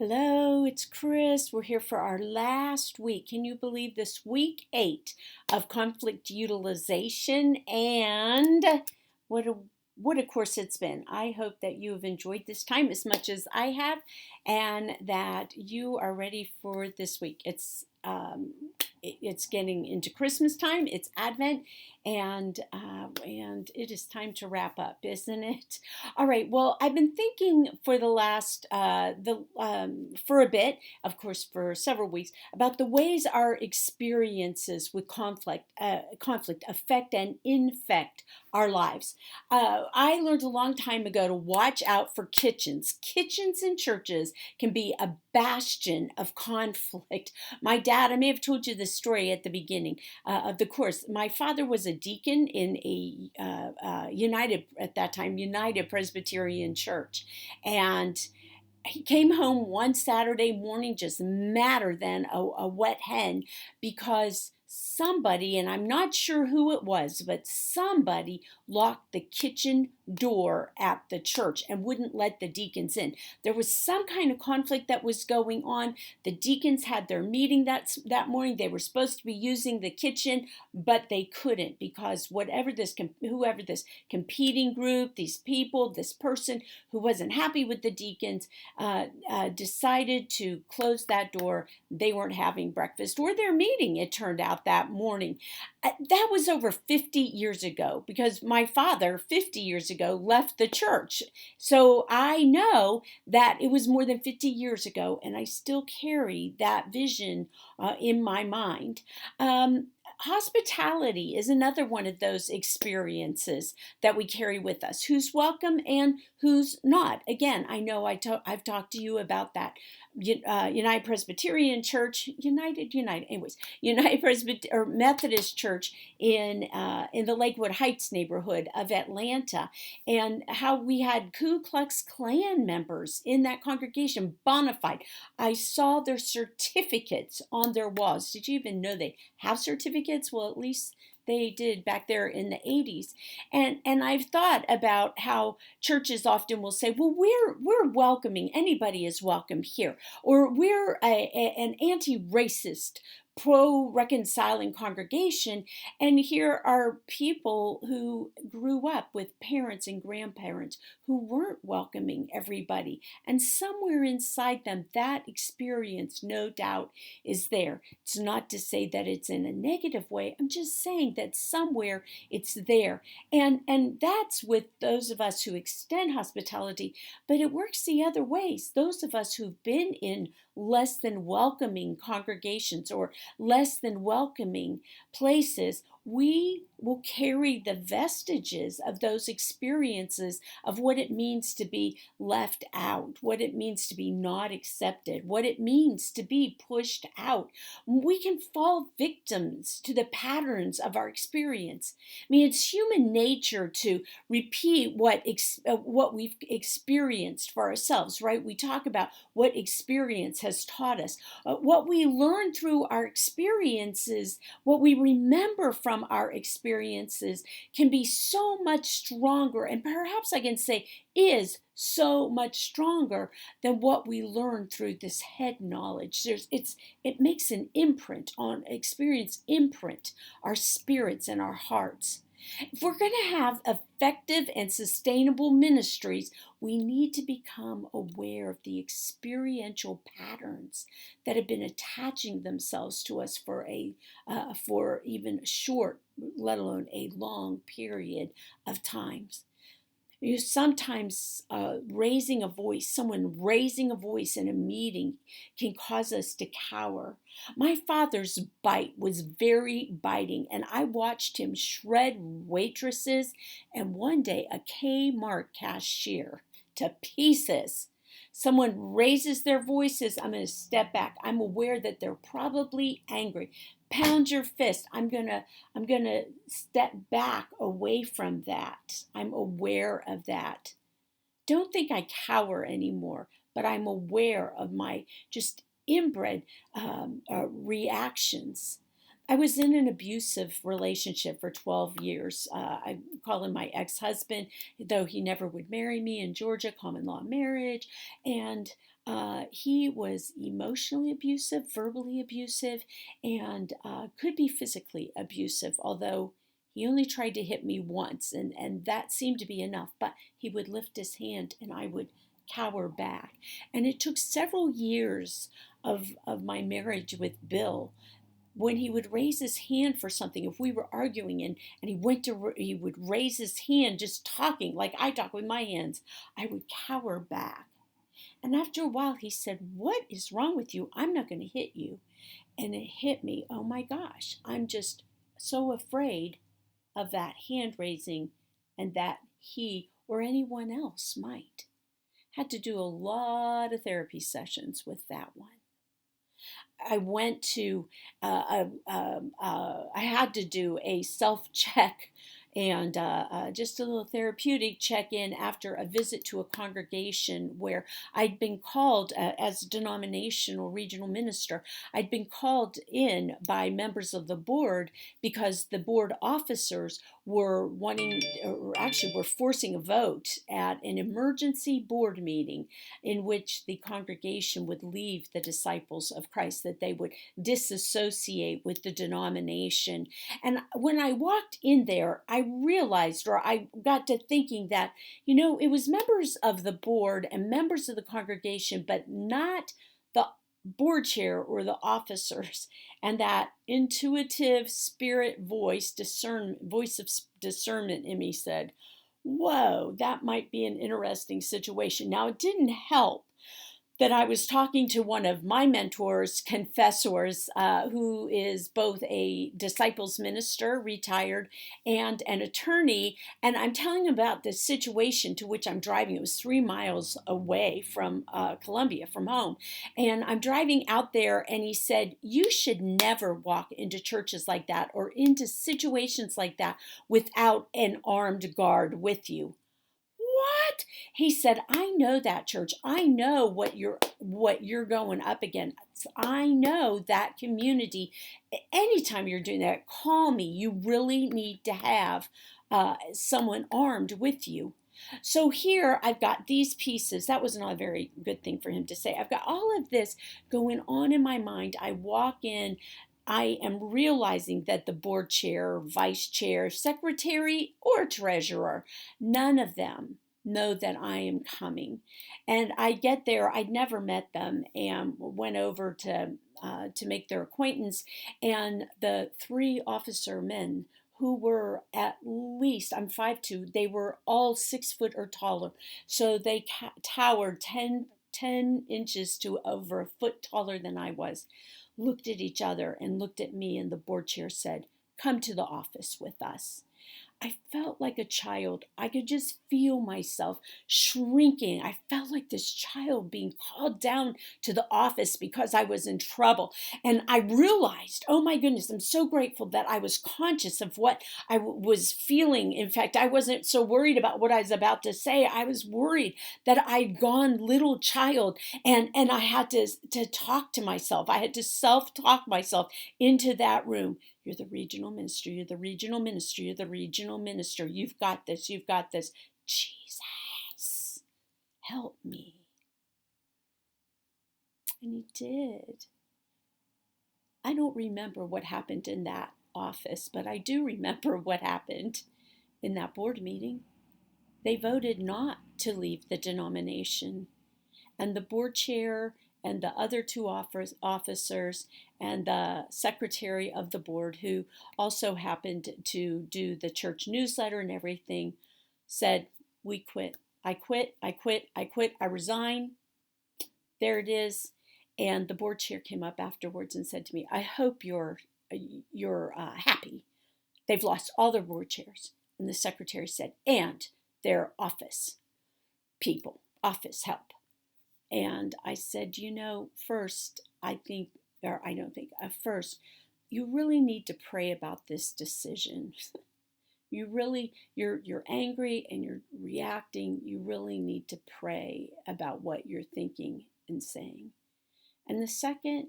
Hello, it's Chris. We're here for our last week. Can you believe this week 8 of conflict utilization? And what a what a course it's been. I hope that you have enjoyed this time as much as I have, and that you are ready for this week. It's getting into Christmas time. It's Advent, and it is time to wrap up, isn't it? All right. Well, I've been thinking for the last for a bit, of course, for several weeks, about the ways our experiences with conflict affect and infect our lives. I learned a long time ago to watch out for kitchens. Kitchens in churches can be a bastion of conflict. My dad, I may have told you this story at the beginning of the course. My father was a deacon in a at that time, United Presbyterian Church. And he came home one Saturday morning just madder than a wet hen because somebody, and I'm not sure who it was, but somebody locked the kitchen door at the church and wouldn't let the deacons in. There was some kind of conflict that was going on. The deacons had their meeting that morning. They were supposed to be using the kitchen, but they couldn't because whoever this competing group, these people, this person who wasn't happy with the deacons, decided to close that door. They weren't having breakfast or their meeting, it turned out, that morning. That was over 50 years ago because my father, 50 years ago, left the church. So I know that it was more than 50 years ago, and I still carry that vision in my mind. Hospitality is another one of those experiences that we carry with us. Who's welcome and who's not. Again, I know I've talked to you about that. United Presbyterian Church, Methodist Church in the Lakewood Heights neighborhood of Atlanta, and how we had Ku Klux Klan members in that congregation, bona fide. I saw their certificates on their walls. Did you even know they have certificates? Well, at least they did back there in the 80s. And I've thought about how churches often will say, well, we're welcoming. Anybody is welcome here. Or we're an anti-racist, pro-reconciling congregation, and here are people who grew up with parents and grandparents who weren't welcoming everybody, and somewhere inside them that experience, no doubt, is there. It's not to say that it's in a negative way. I'm just saying that somewhere it's there, and that's with those of us who extend hospitality, but it works the other ways. Those of us who've been in less than welcoming congregations or less than welcoming places, we will carry the vestiges of those experiences of what it means to be left out, what it means to be not accepted, what it means to be pushed out. We can fall victims to the patterns of our experience. I mean, it's human nature to repeat what we've experienced for ourselves, right? We talk about what experience has taught us. What we learn through our experiences, what we remember from our experiences, can be so much stronger, and perhaps I can say is so much stronger than what we learn through this head knowledge. It makes an imprint on experience, imprint our spirits and our hearts. If we're going to have effective and sustainable ministries, we need to become aware of the experiential patterns that have been attaching themselves to us for even a short, let alone a long period of times. Sometimes someone raising a voice in a meeting can cause us to cower. My father's bite was very biting, and I watched him shred waitresses and one day a Kmart cashier to pieces. Someone raises their voices, I'm going to step back. I'm aware that they're probably angry. Pound your fist. I'm gonna step back away from that. I'm aware of that. Don't think I cower anymore, but I'm aware of my just inbred reactions. I was in an abusive relationship for 12 years. I call him my ex-husband, though he never would marry me in Georgia, common law marriage. And he was emotionally abusive, verbally abusive, and could be physically abusive, although he only tried to hit me once, and that seemed to be enough. But he would lift his hand and I would cower back. And it took several years of my marriage with Bill when he would raise his hand for something. If we were arguing and he would raise his hand just talking like I talk with my hands, I would cower back. And after a while he said, "What is wrong with you? I'm not going to hit you." And it hit me, oh my gosh, I'm just so afraid of that hand raising, and that he or anyone else might. Had to do a lot of therapy sessions with that one. I went to, I had to do a self check and just a little therapeutic check in after a visit to a congregation where I'd been called as a denominational regional minister. I'd been called in by members of the board because the board officers were wanting, or actually were forcing a vote at an emergency board meeting in which the congregation would leave the disciples of Christ, that they would disassociate with the denomination. And when I walked in there, I realized, or I got to thinking that, it was members of the board and members of the congregation, but not the board chair or the officers. And that intuitive spirit voice of discernment in me said, whoa, that might be an interesting situation. Now, it didn't help that I was talking to one of my mentors, confessors, who is both a disciples minister, retired, and an attorney. And I'm telling him about the situation to which I'm driving. It was 3 miles away from Columbia, from home. And I'm driving out there, and he said, "You should never walk into churches like that or into situations like that without an armed guard with you." What? He said, "I know that, church. I know what you're going up against. I know that community. Anytime you're doing that, call me. You really need to have someone armed with you." So here I've got these pieces. That was not a very good thing for him to say. I've got all of this going on in my mind. I walk in. I am realizing that the board chair, vice chair, secretary, or treasurer, none of them know that I am coming. And I get there. I'd never met them, and went over to make their acquaintance. And the 3 officer men, who were at least, I'm 5'2", they were all 6 foot or taller. So they towered 10 inches to over a foot taller than I was, looked at each other and looked at me, and the board chair said, "Come to the office with us." I felt like a child. I could just feel myself shrinking. I felt like this child being called down to the office because I was in trouble. And I realized, oh my goodness, I'm so grateful that I was conscious of what I was feeling. In fact, I wasn't so worried about what I was about to say. I was worried that I'd gone little child, and I had to talk to myself. I had to self-talk myself into that room. "You're the regional minister. You're the regional minister. You're the regional minister. You've got this. You've got this. Jesus, help me." And he did. I don't remember what happened in that office, but I do remember what happened in that board meeting. They voted not to leave the denomination. And the board chair and the other 2 officers and the secretary of the board, who also happened to do the church newsletter and everything, said, "We quit. I quit. I quit. I quit. I resign." There it is. And the board chair came up afterwards and said to me, "I hope you're happy. They've lost all their board chairs." And the secretary said, "And their office people, office help." And I said, first, I think, or I don't think, first, you really need to pray about this decision. You're angry and you're reacting. You really need to pray about what you're thinking and saying. And the second,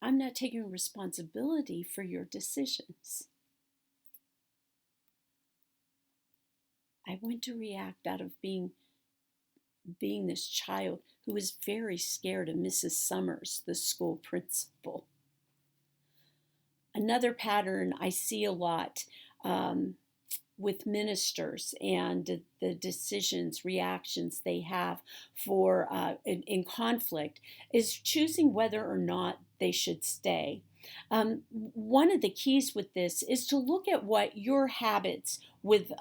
I'm not taking responsibility for your decisions. I want to react out of being this child who was very scared of Mrs. Summers, the school principal. Another pattern I see a lot with ministers and the decisions, reactions they have for in conflict is choosing whether or not they should stay. One of the keys with this is to look at what your habits with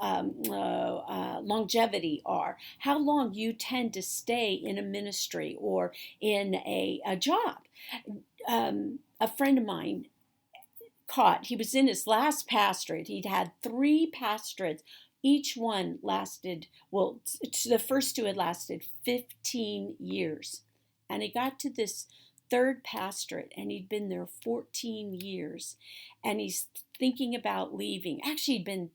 longevity are, how long you tend to stay in a ministry or in a job. A friend of mine he was in his last pastorate. He'd had 3 pastorates. Each one lasted, well, the first 2 had lasted 15 years. And he got to this 3rd pastorate and he'd been there 14 years. And he's thinking about leaving. Actually, he'd been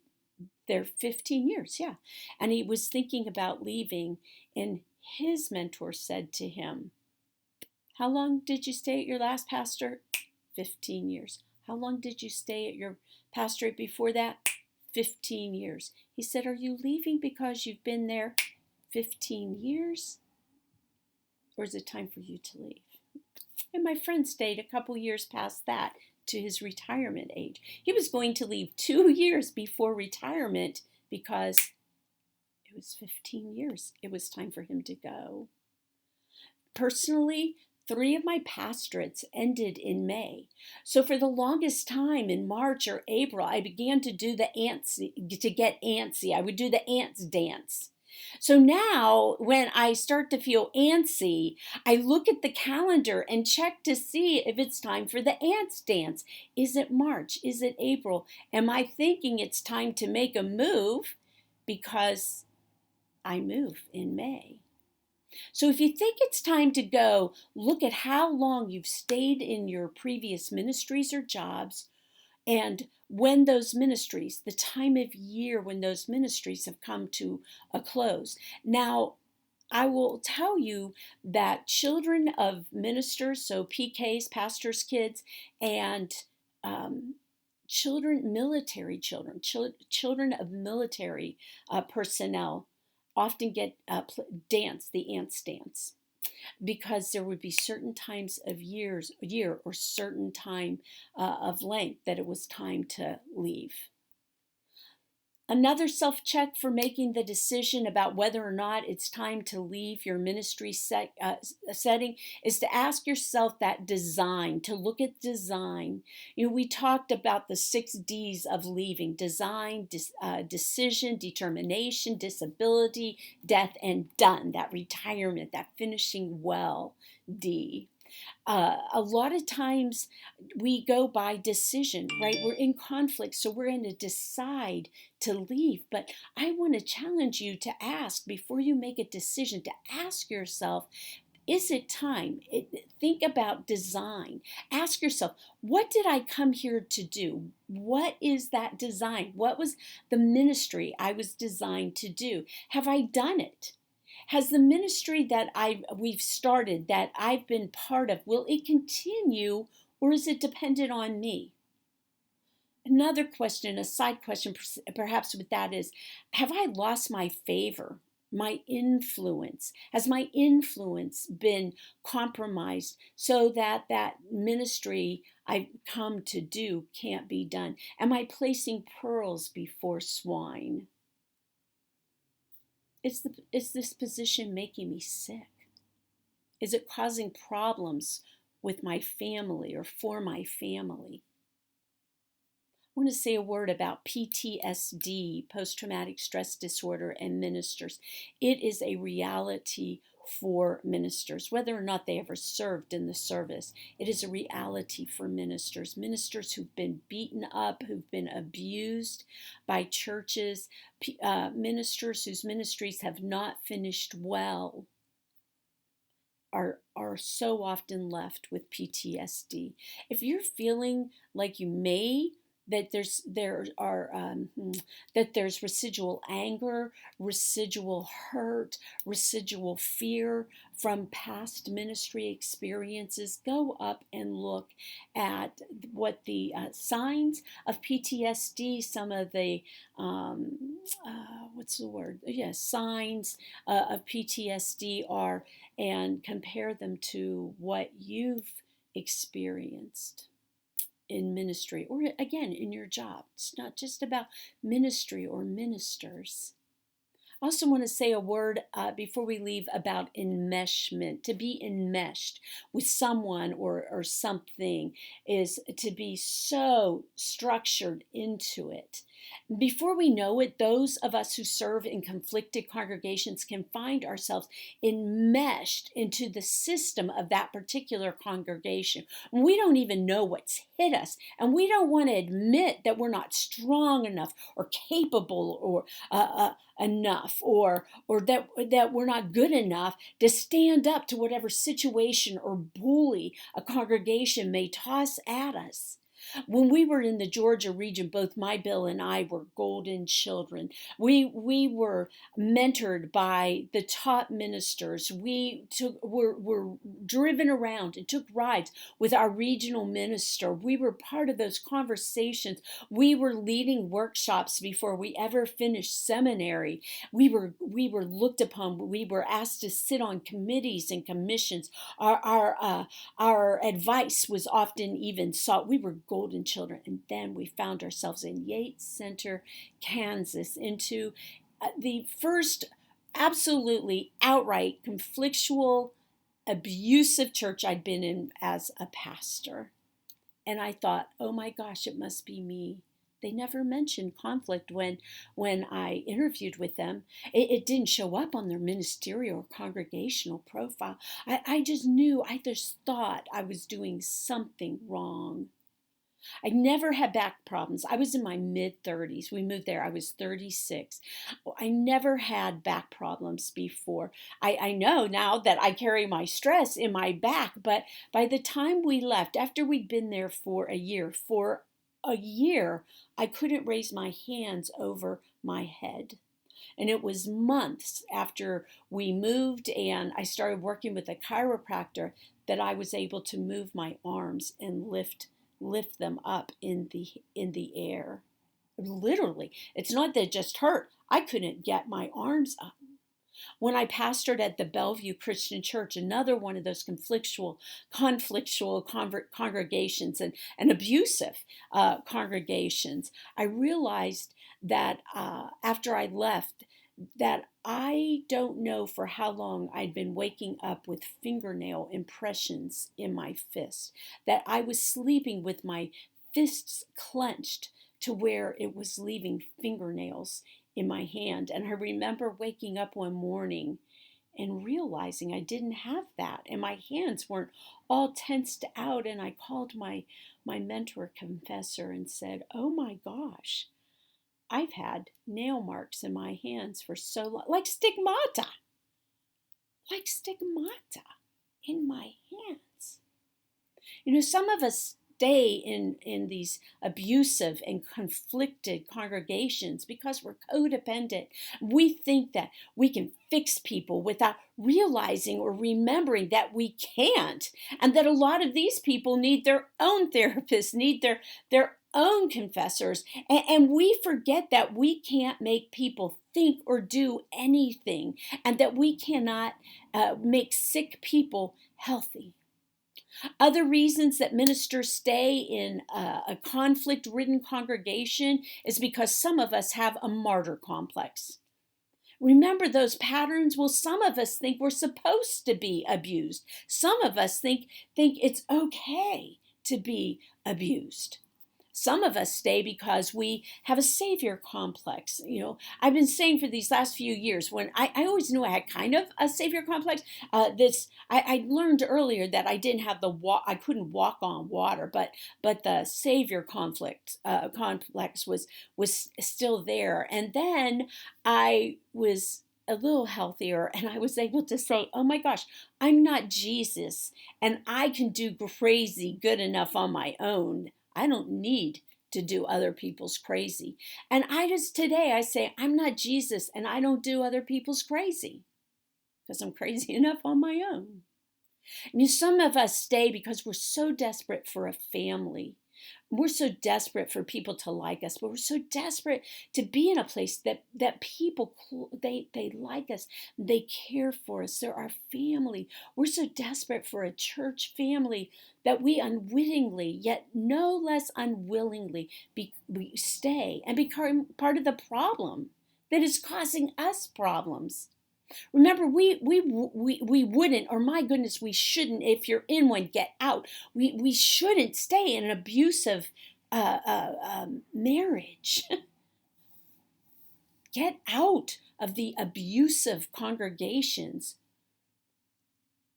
there 15 years, yeah. And he was thinking about leaving. And his mentor said to him, "How long did you stay at your last pastor?" 15 years. "How long did you stay at your pastorate before that?" 15 years. He said, "Are you leaving because you've been there 15 years? Or is it time for you to leave?" And my friend stayed a couple years past that to his retirement age. He was going to leave 2 years before retirement because it was 15 years. It was time for him to go. Personally, 3 of my pastorates ended in May. So for the longest time in March or April, I began to do get antsy. I would do the ants dance. So now when I start to feel antsy, I look at the calendar and check to see if it's time for the ants dance. Is it March? Is it April? Am I thinking it's time to make a move? Because I move in May. So if you think it's time to go, look at how long you've stayed in your previous ministries or jobs and when those ministries, the time of year when those ministries have come to a close. Now, I will tell you that children of ministers, so PKs, pastors' kids, and military children of military personnel often get the ants dance, because there would be certain times of year or certain time of length that it was time to leave. Another self-check for making the decision about whether or not it's time to leave your ministry setting is to ask yourself that design, to look at design. We talked about the 6 D's of leaving: design, decision, determination, disability, death, and done, that retirement, that finishing well, D. A lot of times we go by decision, right? We're in conflict, so we're going to decide to leave. But I want to challenge you to ask, before you make a decision, to ask yourself, is it time? Think about design. Ask yourself, what did I come here to do? What is that design? What was the ministry I was designed to do? Have I done it? Has the ministry that we've started, that I've been part of, will it continue, or is it dependent on me? Another question, a side question perhaps with that is, have I lost my favor, my influence? Has my influence been compromised so that that ministry I've come to do can't be done? Am I placing pearls before swine? Is this position making me sick? Is it causing problems with my family or for my family? I want to say a word about PTSD, post-traumatic stress disorder, and ministers. It is a reality for ministers, whether or not they ever served in the service. It is a reality for ministers who've been beaten up, who've been abused by churches, ministers whose ministries have not finished well are so often left with PTSD. If you're feeling like you may that that there's residual anger, residual hurt, residual fear from past ministry experiences. Go up and look at what the signs of PTSD, some of the what's the word? Yes, signs of PTSD are, and compare them to what you've experienced in ministry, or again in your job. It's not just about ministry or ministers. I also want to say a word before we leave about enmeshment. To be enmeshed with someone or something is to be so structured into it. Before we know it, those of us who serve in conflicted congregations can find ourselves enmeshed into the system of that particular congregation. We don't even know what's hit us, and we don't want to admit that we're not strong enough or capable or enough, or that we're not good enough to stand up to whatever situation or bully a congregation may toss at us. When we were in the Georgia region, both my Bill and I were golden children. We were mentored by the top ministers. Were driven around and took rides with our regional minister. We were part of those conversations. We were leading workshops before we ever finished seminary. We were looked upon. We were asked to sit on committees and commissions. Our advice was often even sought. We were golden children. And then we found ourselves in Yates Center, Kansas, into the first absolutely outright conflictual, abusive church I'd been in as a pastor. And I thought, oh my gosh, it must be me. They never mentioned conflict when I interviewed with them. It didn't show up on their ministerial or congregational profile. I just knew, I just thought I was doing something wrong. I never had back problems. I was in my mid-30s. We moved there. I was 36. I never had back problems before. I know now that I carry my stress in my back, but by the time we left, after we'd been there for a year, I couldn't raise my hands over my head. And it was months after we moved and I started working with a chiropractor that I was able to move my arms and lift them up in the air. Literally, it's not that it just hurt. I couldn't get my arms up. When I pastored at the Bellevue Christian Church, another one of those conflictual congregations and abusive congregations, I realized that after I left, that I don't know for how long I'd been waking up with fingernail impressions in my fist, that I was sleeping with my fists clenched to where it was leaving fingernails in my hand. And I remember waking up one morning and realizing I didn't have that, and my hands weren't all tensed out. And I called my mentor confessor and said, oh my gosh, I've had nail marks in my hands for so long, like stigmata in my hands. You know, some of us stay in these abusive and conflicted congregations because we're codependent. We think that we can fix people without realizing or remembering that we can't, and that a lot of these people need their own therapists, need their own confessors, and we forget that we can't make people think or do anything, and that we cannot make sick people healthy. Other reasons that ministers stay in a conflict-ridden congregation is because some of us have a martyr complex. Remember those patterns? Well, some of us think we're supposed to be abused. Some of us think it's okay to be abused. Some of us stay because we have a savior complex. You know, I've been saying for these last few years, when I always knew I had kind of a savior complex. I learned earlier that I didn't have I couldn't walk on water, but the savior complex was still there. And then I was a little healthier, and I was able to say, oh my gosh, I'm not Jesus, and I can do crazy good enough on my own. I don't need to do other people's crazy. And today I say, I'm not Jesus and I don't do other people's crazy because I'm crazy enough on my own. And some of us stay because we're so desperate for a family. We're so desperate for people to like us, but we're so desperate to be in a place that people, they like us, they care for us, they're our family. We're so desperate for a church family that we unwittingly, yet no less unwillingly, we stay and become part of the problem that is causing us problems. Remember, we wouldn't, or my goodness, we shouldn't. If you're in one, get out. We shouldn't stay in an abusive marriage. Get out of the abusive congregations.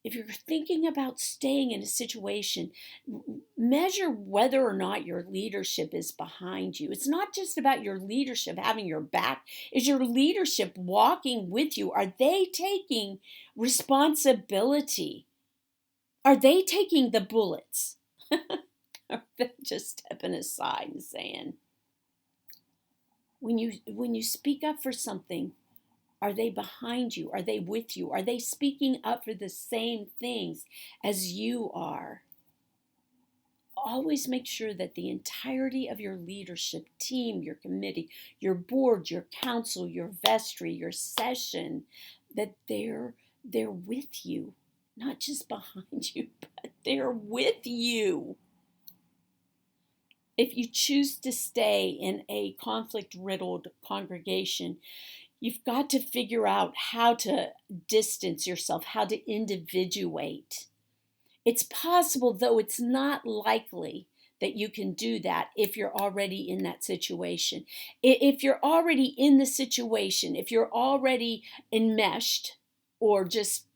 If you're thinking about staying in a situation, measure whether or not your leadership is behind you. It's not just about your leadership having your back. Is your leadership walking with you? Are they taking responsibility? Are they taking the bullets? Or they just stepping aside and saying, when you speak up for something, are they behind you? Are they with you? Are they speaking up for the same things as you are? Always make sure that the entirety of your leadership team, your committee, your board, your council, your vestry, your session, that they're with you, not just behind you, but they're with you. If you choose to stay in a conflict-riddled congregation, you've got to figure out how to distance yourself, how to individuate. It's possible, though it's not likely, that you can do that if you're already in that situation. If you're already in the situation, if you're already enmeshed or just,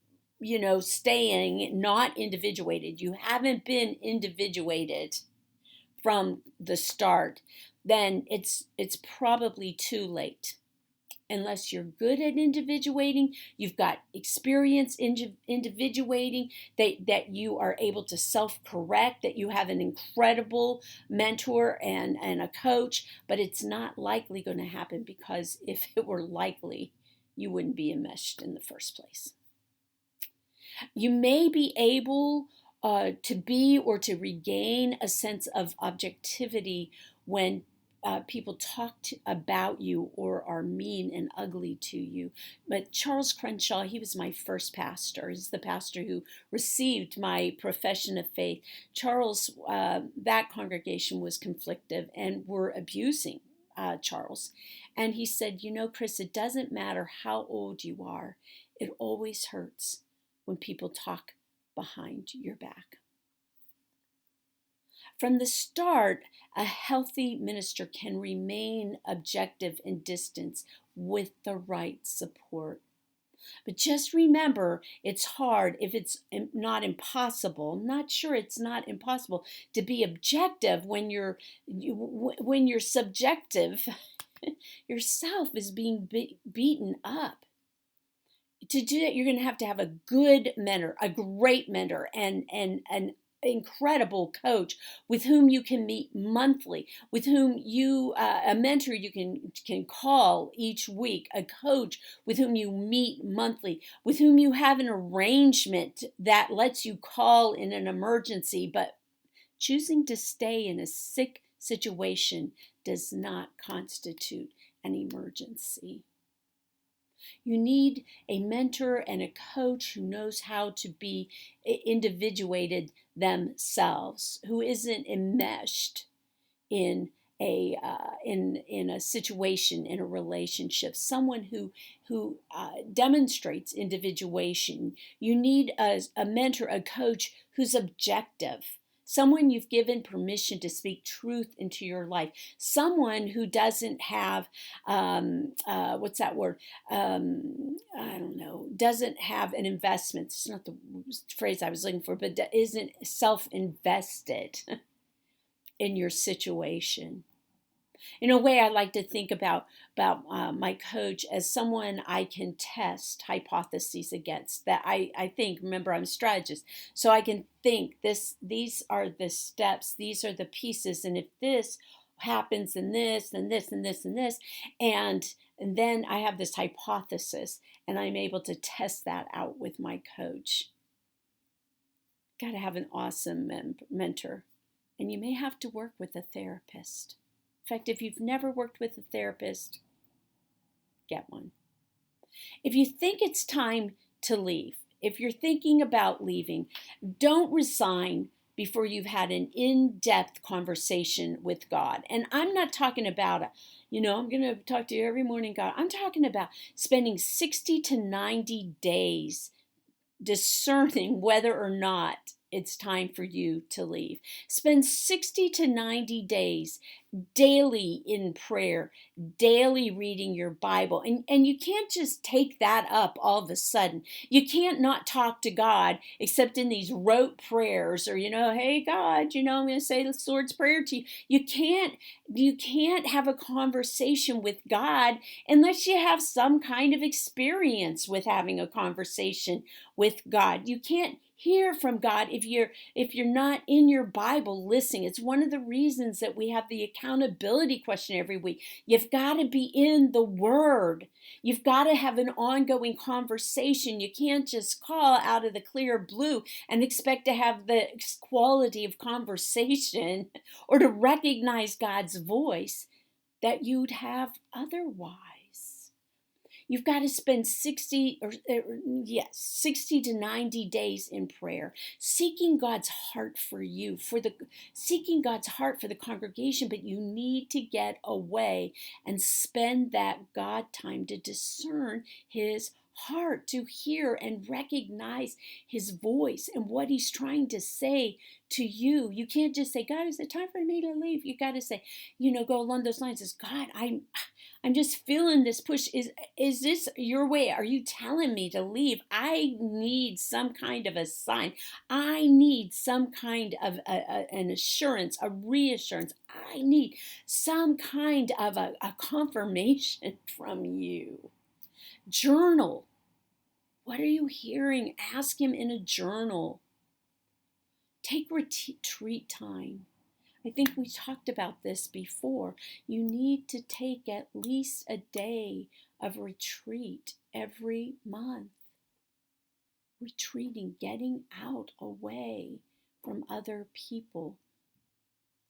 staying not individuated, you haven't been individuated from the start, then it's probably too late. Unless you're good at individuating, you've got experience individuating, that you are able to self-correct, that you have an incredible mentor and a coach, but it's not likely going to happen, because if it were likely, you wouldn't be enmeshed in the first place. You may be able to be or to regain a sense of objectivity when people talk about you or are mean and ugly to you. But Charles Crenshaw, he was my first pastor. He's the pastor who received my profession of faith. Charles, that congregation was conflictive and were abusing Charles. And he said, Chris, it doesn't matter how old you are. It always hurts when people talk behind your back. From the start, a healthy minister can remain objective and distant with the right support. But just remember, it's hard, if it's not impossible. I'm not sure it's not impossible to be objective when you're subjective. Yourself is being beaten up. To do that, you're going to have a good mentor, a great mentor, and an incredible coach with whom you can meet monthly, with whom a mentor you can call each week, a coach with whom you meet monthly, with whom you have an arrangement that lets you call in an emergency. But choosing to stay in a sick situation does not constitute an emergency. You need a mentor and a coach who knows how to be individuated themselves, who isn't enmeshed in a situation, in a relationship. Someone who demonstrates individuation. You need a mentor, a coach who's objective. Someone you've given permission to speak truth into your life. Someone who doesn't have, what's that word? I don't know, doesn't have an investment. It's not the phrase I was looking for, but isn't self-invested in your situation. In a way, I like to think about my coach as someone I can test hypotheses against. That I think, remember, I'm a strategist, so I can think these are the steps, these are the pieces, and if this happens in this and this and this and this. And then I have this hypothesis, and I'm able to test that out with my coach. Got to have an awesome mentor. And you may have to work with a therapist. In fact, if you've never worked with a therapist, get one. If you think it's time to leave, if you're thinking about leaving, don't resign before you've had an in-depth conversation with God. And I'm not talking about, I'm going to talk to you every morning, God. I'm talking about spending 60 to 90 days discerning whether or not it's time for you to leave. Spend 60 to 90 days daily in prayer, daily reading your Bible. And you can't just take that up all of a sudden. You can't not talk to God except in these rote prayers or, hey, God, I'm going to say the Lord's Prayer to you. You can't have a conversation with God unless you have some kind of experience with having a conversation with God. You can't hear from God if you're not in your Bible listening. It's one of the reasons that we have the accountability question every week. You've got to be in the Word. You've got to have an ongoing conversation. You can't just call out of the clear blue and expect to have the quality of conversation or to recognize God's voice that you'd have otherwise. You've got to spend 60 to 90 days in prayer, seeking God's heart for you, seeking God's heart for the congregation, but you need to get away and spend that God time to discern His heart, to hear and recognize His voice and what He's trying to say to you. You can't just say, God, is it time for me to leave? You got to say, go along those lines. Is God, I'm just feeling this push. Is this your way? Are you telling me to leave? I need some kind of a sign. I need some kind of an assurance, a reassurance. I need some kind of a confirmation from you. Journal. What are you hearing? Ask Him in a journal. Take retreat time. I think we talked about this before. You need to take at least a day of retreat every month. Retreating, getting out away from other people.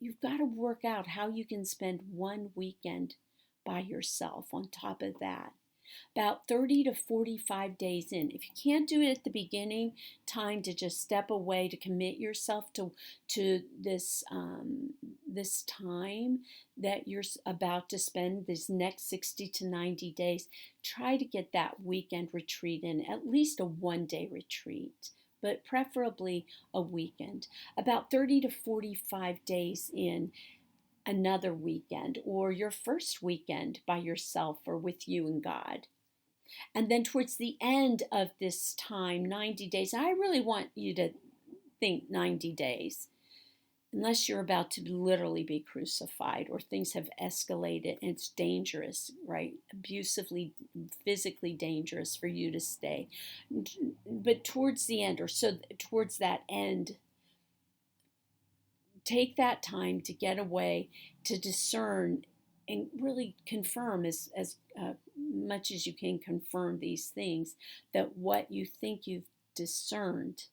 You've got to work out how you can spend one weekend by yourself on top of that. About 30 to 45 days in. If you can't do it at the beginning, time to just step away, to commit yourself to this time that you're about to spend, this next 60 to 90 days. Try to get that weekend retreat in, at least a one-day retreat, but preferably a weekend. About 30 to 45 days in, another weekend or your first weekend by yourself or with you and God. And then towards the end of this time, 90 days, I really want you to think 90 days, unless you're about to literally be crucified or things have escalated and it's dangerous, right? Abusively, physically dangerous for you to stay. But towards the end, or so towards that end, take that time to get away, to discern and really confirm as much as you can confirm these things, that what you think you've discerned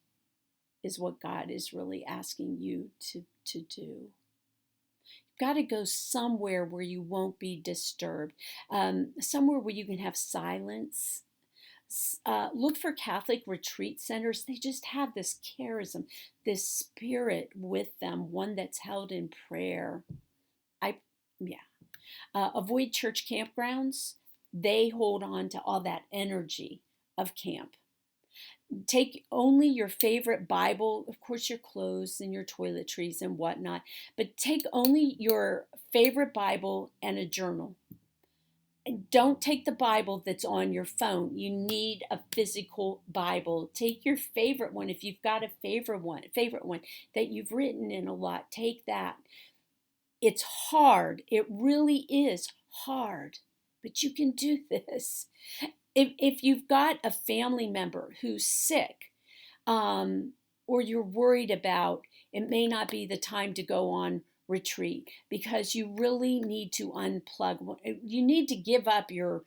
is what God is really asking you to do. You've got to go somewhere where you won't be disturbed, somewhere where you can have silence. Look for Catholic retreat centers. They just have this charism, this spirit with them, one that's held in prayer. Avoid church campgrounds. They hold on to all that energy of camp. Take only your favorite Bible, of course your clothes and your toiletries and whatnot, but take only your favorite Bible and a journal. And don't take the Bible that's on your phone. You need a physical Bible. Take your favorite one. If you've got a favorite one that you've written in a lot, take that. It's hard. It really is hard, but you can do this. If you've got a family member who's sick, or you're worried about, it may not be the time to go on retreat, because you really need to unplug. You need to give up your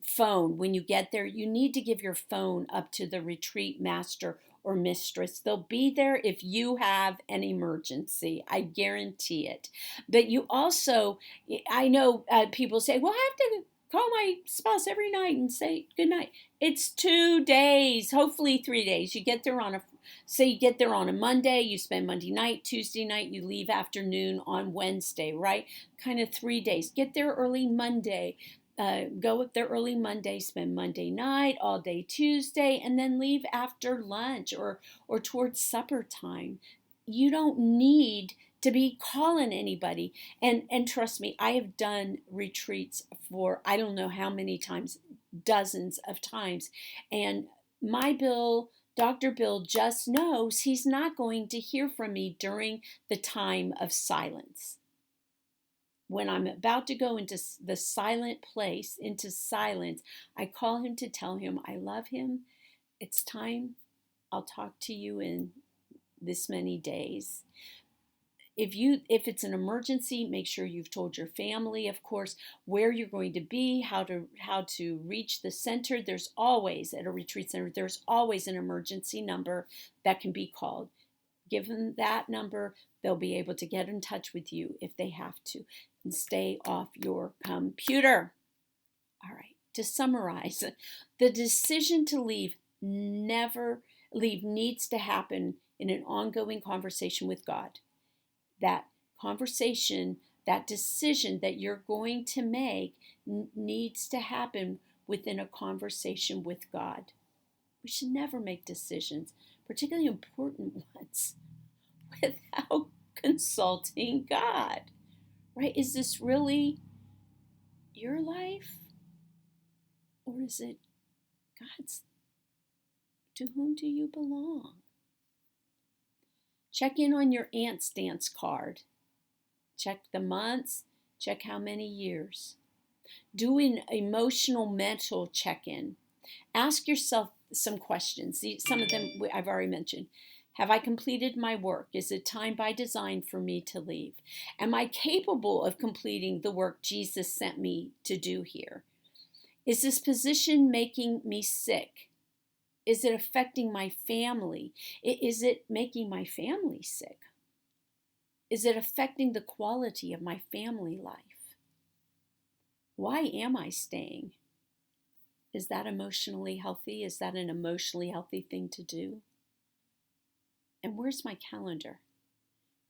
phone when you get there. You need to give your phone up to the retreat master or mistress. They'll be there if you have an emergency. I guarantee it. But you also, I know people say, well, I have to call my spouse every night and say good night. It's 2 days, hopefully 3 days. You get there on a Monday, you spend Monday night, Tuesday night, you leave afternoon on Wednesday, right? Kind of 3 days. Get there early Monday. Go up there early Monday, spend Monday night, all day Tuesday, and then leave after lunch or towards supper time. You don't need to be calling anybody. And trust me, I have done retreats for I don't know how many times, dozens of times. And my Dr. Bill just knows he's not going to hear from me during the time of silence. When I'm about to go into the silent place, into silence, I call him to tell him I love him. It's time. I'll talk to you in this many days. If it's an emergency, make sure you've told your family, of course, where you're going to be, how to reach the center. There's always, at a retreat center, there's always an emergency number that can be called. Give them that number. They'll be able to get in touch with you if they have to. And stay off your computer. All right. To summarize, the decision to leave needs to happen in an ongoing conversation with God. That conversation, that decision that you're going to make needs to happen within a conversation with God. We should never make decisions, particularly important ones, without consulting God, right? Is this really your life, or is it God's? To whom do you belong? Check in on your aunt's dance card. Check the months, check how many years. Do an emotional mental check-in. Ask yourself some questions. Some of them I've already mentioned. Have I completed my work? Is it time by design for me to leave? Am I capable of completing the work Jesus sent me to do here? Is this position making me sick? Is it affecting my family? Is it making my family sick? Is it affecting the quality of my family life? Why am I staying? Is that emotionally healthy? Is that an emotionally healthy thing to do? And where's my calendar?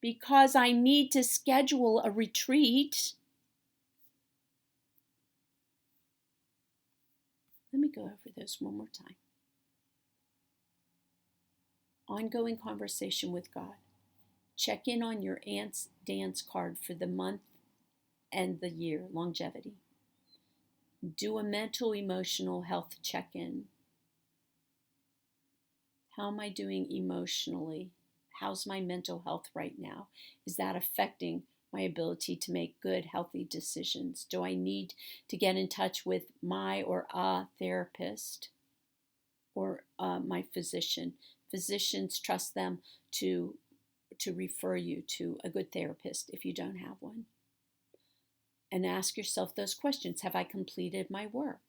Because I need to schedule a retreat. Let me go over those one more time. Ongoing conversation with God. Check in on your aunt's dance card for the month and the year, longevity. Do a mental, emotional health check-in. How am I doing emotionally? How's my mental health right now? Is that affecting my ability to make good, healthy decisions? Do I need to get in touch with my or a therapist or my physician? Physicians, trust them to refer you to a good therapist if you don't have one. And ask yourself those questions. Have I completed my work?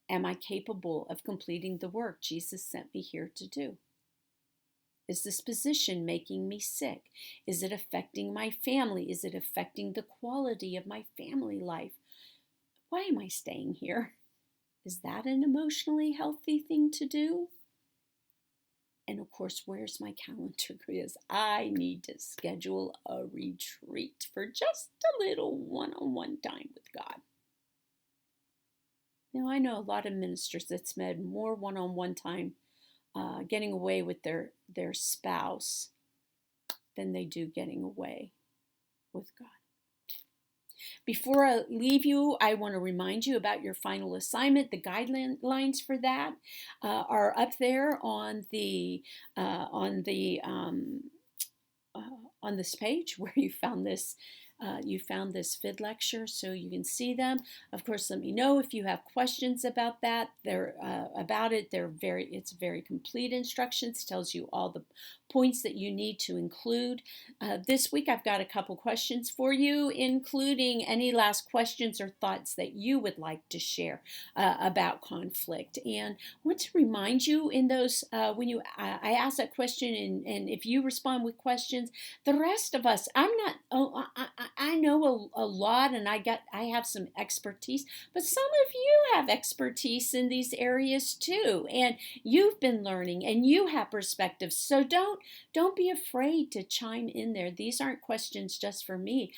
Am I capable of completing the work Jesus sent me here to do? Is this position making me sick? Is it affecting my family? Is it affecting the quality of my family life? Why am I staying here? Is that an emotionally healthy thing to do? And of course, where's my calendar? Because I need to schedule a retreat for just a little one-on-one time with God. Now, I know a lot of ministers that spend more one-on-one time getting away with their spouse than they do getting away with God. Before I leave you, I want to remind you about your final assignment. The guidelines for that are up there on this page where you found this you found this VidLecture so you can see them. Of course, let me know if you have questions about that. It's very complete instructions, tells you all the points that you need to include. This week I've got a couple questions for you, including any last questions or thoughts that you would like to share about conflict. And I want to remind you in those, when I ask that question, and if you respond with questions, the rest of us, I know a lot, and I have some expertise, but some of you have expertise in these areas too, and you've been learning and you have perspectives. So don't be afraid to chime in there. These aren't questions just for me.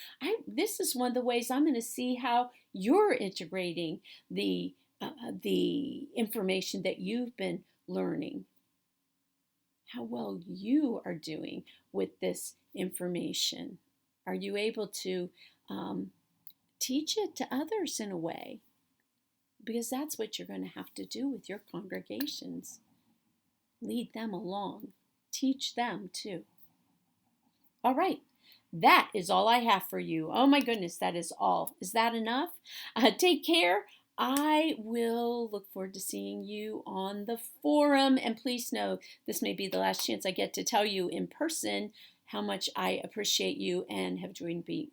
This is one of the ways I'm going to see how you're integrating the information that you've been learning, how well you are doing with this information. Are you able to teach it to others in a way? Because that's what you're going to have to do with your congregations. Lead them along. Teach them too. All right. That is all I have for you. Oh my goodness, that is all. Is that enough? Take care. I will look forward to seeing you on the forum. And please know this may be the last chance I get to tell you in person how much I appreciate you and have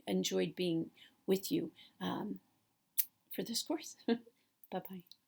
enjoyed being with you for this course. Bye-bye.